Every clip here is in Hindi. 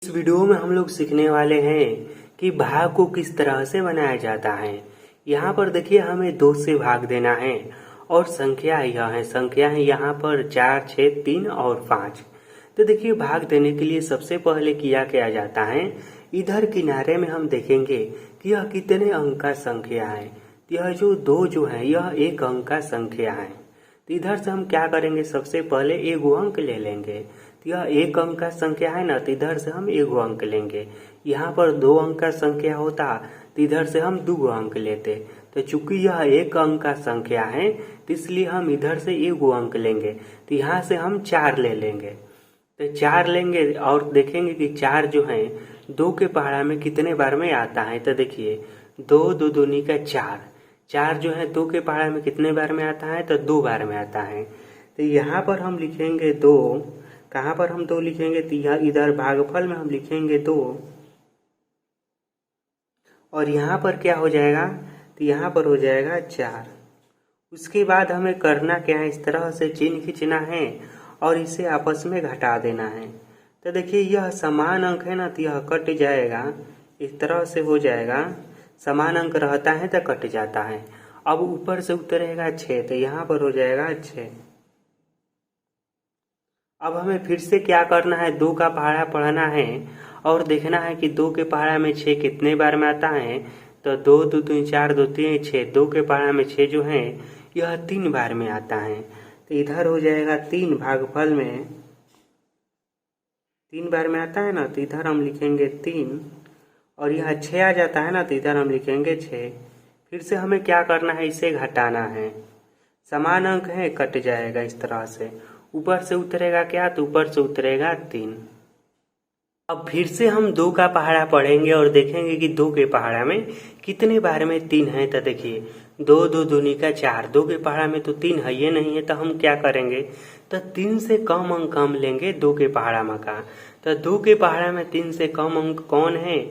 इस वीडियो में हम लोग सीखने वाले हैं कि भाग को किस तरह से बनाया जाता है। यहाँ पर देखिए हमें 2 से भाग देना है और संख्या यह है, संख्या है यहाँ पर 4, 6, 3 और 5। तो देखिए भाग देने के लिए सबसे पहले क्या जाता है, इधर किनारे में हम देखेंगे कि यह कितने अंक का संख्या है। यह जो 2 जो है यह 1 अंक का संख्या है। तो इधर से हम क्या करेंगे, सबसे पहले 1 अंक ले लेंगे। तो यह 1 अंक का संख्या है ना, तो इधर से हम 1 अंक लेंगे। यहाँ पर 2 अंक का संख्या होता तो इधर से हम 2 अंक लेते। तो चूंकि यह 1 अंक का संख्या है तो इसलिए हम इधर से 1 अंक लेंगे। तो यहाँ से हम 4 ले लेंगे। तो 4 लेंगे और देखेंगे कि 4 जो है 2 के पहाड़ा में कितने बार में आता है। तो देखिए 2 2 दूनी का 4, 4 जो है 2 के पहाड़ा में कितने बार में आता है, तो 2 बार में आता है। तो यहाँ पर हम लिखेंगे 2, कहाँ पर हम 2 लिखेंगे, तो यहाँ इधर भागफल में हम लिखेंगे 2 और यहाँ पर क्या हो जाएगा, तो यहाँ पर हो जाएगा 4। उसके बाद हमें करना क्या है, इस तरह से चिन्ह खींचना है और इसे आपस में घटा देना है। तो देखिए यह समान अंक है ना, तो यह कट जाएगा, इस तरह से हो जाएगा। समान अंक रहता है तो कट जाता है। अब ऊपर से उतरेगा 6, तो यहाँ पर हो जाएगा 6। अब हमें फिर से क्या करना है, 2 का पहाड़ा पढ़ना है और देखना है कि 2 के पहाड़ा में 6 कितने बार में आता है। तो 2 2 3 4 2 3 6, 2 के पहाड़ा में 6 जो है यह 3 बार में आता है। तो इधर हो जाएगा 3, भागफल में 3 बार में आता है ना, तो इधर हम लिखेंगे 3 और यह 6 आ जाता है ना, तो इधर हम लिखेंगे 6। फिर से हमें क्या करना है, इसे घटाना है। समान अंक है, कट जाएगा इस तरह से। ऊपर से उतरेगा क्या, तो ऊपर से उतरेगा 3। अब फिर से हम 2 का पहाड़ा पढ़ेंगे और देखेंगे कि 2 के पहाड़ा में कितने बार में 3 है। तो देखिए 2 2 दूनी का 4, 2 के पहाड़ा में तो 3 है ये नहीं है। तो हम क्या करेंगे, तो 3 से कम अंक हम लेंगे 2 के पहाड़ा में का। तो 2 के पहाड़ा में 3 से कम अंक कौन है,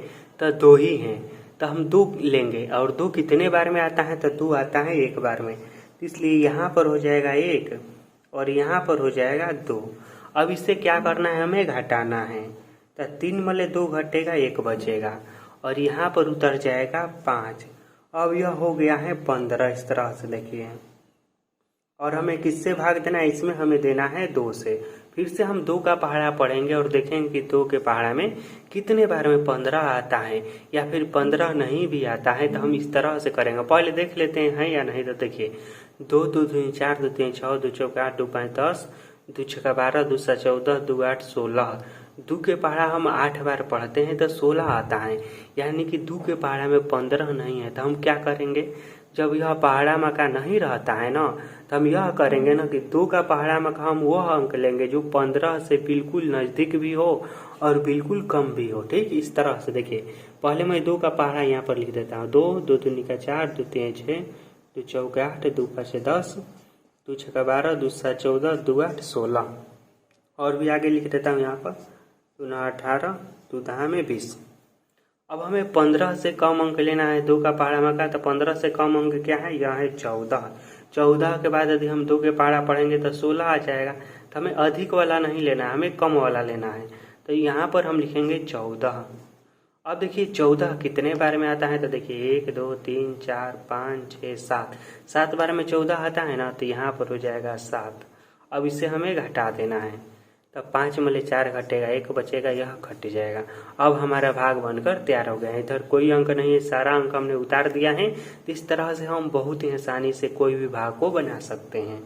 तो 2 ही है। तो हम 2 लेंगे और 2 कितने बार में आता है, तो 2 आता है 1 बार में। इसलिए यहाँ पर हो जाएगा 1 और यहाँ पर हो जाएगा 2। अब इससे क्या करना है, हमें घटाना है। तो 3 मले 2 घटेगा, 1 बचेगा और यहाँ पर उतर जाएगा 5। अब यह हो गया है 15। इस तरह से देखिए, और हमें किससे भाग देना है, इसमें हमें देना है 2 से। फिर से हम 2 का पहाड़ा पढ़ेंगे और देखेंगे कि 2 के पहाड़ा में कितने बार में 15 आता है या फिर 15 नहीं भी आता है। तो हम इस तरह से करेंगे, पहले देख लेते हैं या नहीं। तो देखिए 2 2 3 4 2 3 6 2 4 8 2 5 10 2 6 12 2 7 14 2 8 16। 2 के पहाड़ा हम 8 बार पढ़ते हैं तो 16 आता है, यानी कि 2 के पहाड़ा में 15 नहीं है। तो हम क्या करेंगे, जब यह पहाड़ा मका नहीं रहता है ना, तो हम यह करेंगे ना कि 2 का पहाड़ा मका हम वह अंक लेंगे जो 15 से बिल्कुल नज़दीक भी हो और बिल्कुल कम भी हो। ठीक, इस तरह से देखिए पहले मैं 2 का पहाड़ा यहाँ पर लिख देता हूँ। 2 2 दूनी का 4 2 3 6 2 4 8 2 5 10 2 6 12 2 7 14 2 8 16। और भी आगे लिख देता हूँ यहाँ पर 2 9 18 2 10 में 20। अब हमें 15 से कम अंक लेना है 2 का पहाड़ा में का। तो 15 से कम अंक क्या है, यह है 14। 14 के बाद यदि हम 2 के पहाड़ा पढ़ेंगे तो 16 आ जाएगा। तो हमें अधिक वाला नहीं लेना है, हमें कम वाला लेना है। तो यहाँ पर हम लिखेंगे 14। अब देखिए 14 कितने बार में आता है, तो देखिए 1 2 3 4 5 6 7, 7 बार में 14 आता है ना, तो यहाँ पर हो जाएगा 7। अब इसे हमें घटा देना है। तो 5 में 4 घटेगा, 1 बचेगा, यह घट जाएगा। अब हमारा भाग बनकर तैयार हो गया है। इधर कोई अंक नहीं है, सारा अंक हमने उतार दिया है। तो इस तरह से हम बहुत ही आसानी से कोई भी भाग को बना सकते हैं।